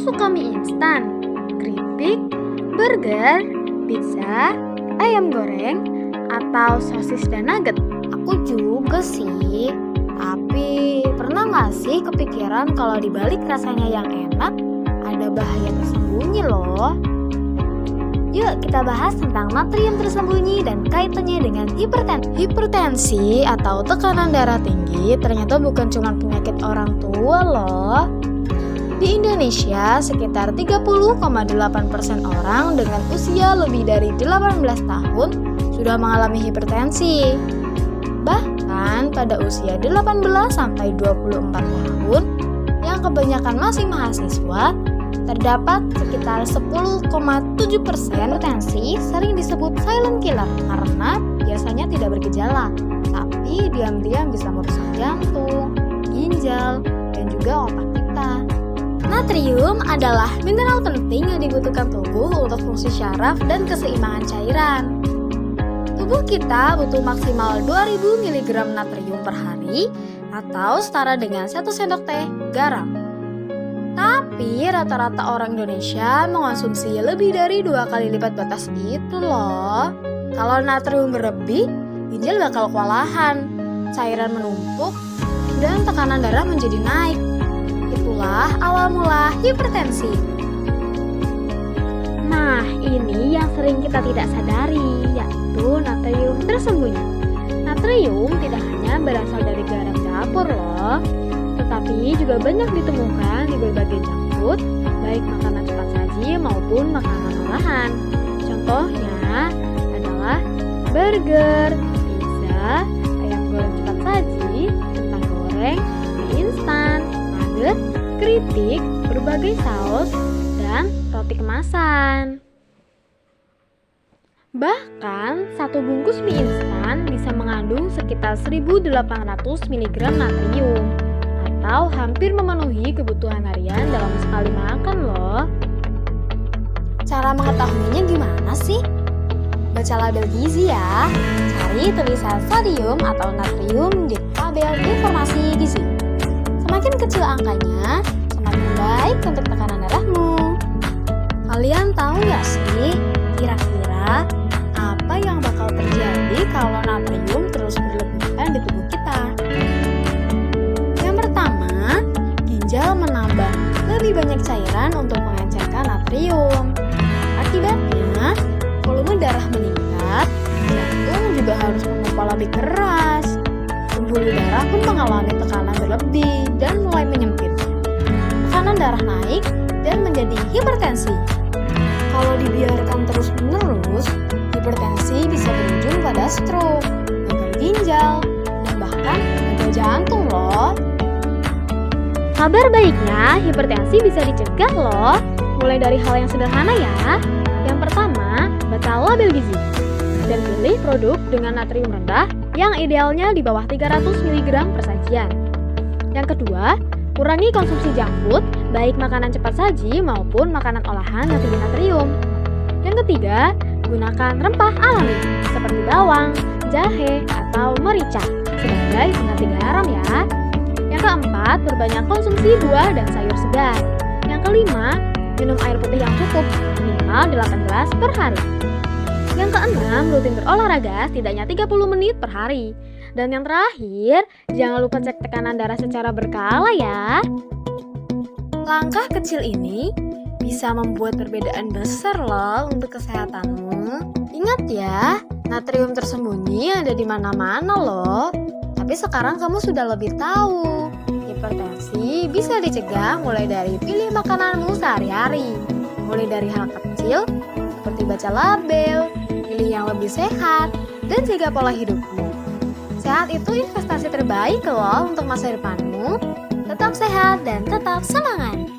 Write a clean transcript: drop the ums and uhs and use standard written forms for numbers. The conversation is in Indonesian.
suka mie instan, keripik, burger, pizza, ayam goreng, atau sosis dan nugget? Aku juga sih. Tapi pernah gak sih kepikiran kalau dibalik rasanya yang enak, ada bahaya tersembunyi loh? Yuk kita bahas tentang natrium tersembunyi dan kaitannya dengan hipertensi. Hipertensi atau tekanan darah tinggi ternyata bukan cuma penyakit orang tua loh. Di Indonesia, sekitar 30,8% orang dengan usia lebih dari 18 tahun sudah mengalami hipertensi. Bahkan pada usia 18 sampai 24 tahun, yang kebanyakan masih mahasiswa, terdapat sekitar 10,7% hipertensi sering disebut silent killer karena biasanya tidak bergejala, tapi diam-diam bisa merusak jantung, ginjal, dan juga otak kita. Natrium adalah mineral penting yang dibutuhkan tubuh untuk fungsi syaraf dan keseimbangan cairan. Tubuh kita butuh maksimal 2000 mg natrium per hari atau setara dengan 1 sendok teh garam. Tapi rata-rata orang Indonesia mengonsumsi lebih dari 2 kali lipat batas itu loh. Kalau natrium berlebih, ginjal bakal kewalahan, cairan menumpuk, dan tekanan darah menjadi naik. Itulah awal mula hipertensi. Nah, ini yang sering kita tidak sadari, yaitu natrium tersembunyi. Natrium tidak hanya berasal dari garam dapur loh, tetapi juga banyak ditemukan di berbagai junk food, baik makanan cepat saji maupun makanan olahan. Contohnya adalah burger, pizza, ayam goreng cepat saji, kentang goreng, mie instan, nugget, keripik, berbagai saus, dan roti kemasan. Bahkan, satu bungkus mie instan bisa mengandung sekitar 1.800 mg natrium atau hampir memenuhi kebutuhan harian dalam sekali makan loh. Cara mengetahuinya gimana sih? Baca label gizi ya. Cari tulisan sodium atau natrium di tabel informasi gizi. Semakin kecil angkanya, semakin baik untuk tekanan darahmu. Kalian tahu nggak sih, kira-kira apa yang bakal terjadi kalau natrium terus berlebihan di tubuh kita? Yang pertama, ginjal menambah lebih banyak cairan untuk mengencerkan natrium. Akibatnya, volume darah meningkat, jantung juga harus memompa lebih keras. Pembuluh darah pun mengalami tekanan berlebih dan mulai menyempit. Tekanan darah naik dan menjadi hipertensi. Kalau dibiarkan terus-menerus, hipertensi bisa berujung pada stroke, gagal ginjal, dan bahkan gagal jantung loh. Kabar baiknya, hipertensi bisa dicegah loh, mulai dari hal yang sederhana ya. Yang pertama, baca label gizi dan pilih produk dengan natrium rendah yang idealnya di bawah 300 mg per sajian. Yang kedua, kurangi konsumsi junk food, baik makanan cepat saji maupun makanan olahan yang tinggi natrium. Yang ketiga, gunakan rempah alami seperti bawang, jahe, atau merica sebagai pengganti garam ya. Yang keempat, perbanyak konsumsi buah dan sayur segar. Yang kelima, minum air putih yang cukup, minimal 8 gelas per hari. Yang keenam, rutin berolahraga setidaknya 30 menit per hari. Dan yang terakhir, jangan lupa cek tekanan darah secara berkala ya. Langkah kecil ini bisa membuat perbedaan besar loh untuk kesehatanmu. Ingat ya, natrium tersembunyi ada di mana-mana loh. Tapi sekarang kamu sudah lebih tahu. Hipertensi bisa dicegah mulai dari pilih makananmu sehari-hari. Mulai dari hal kecil seperti baca label, pilih yang lebih sehat, dan jaga pola hidupmu. Sehat itu investasi terbaik loh untuk masa depanmu. Tetap sehat dan tetap semangat.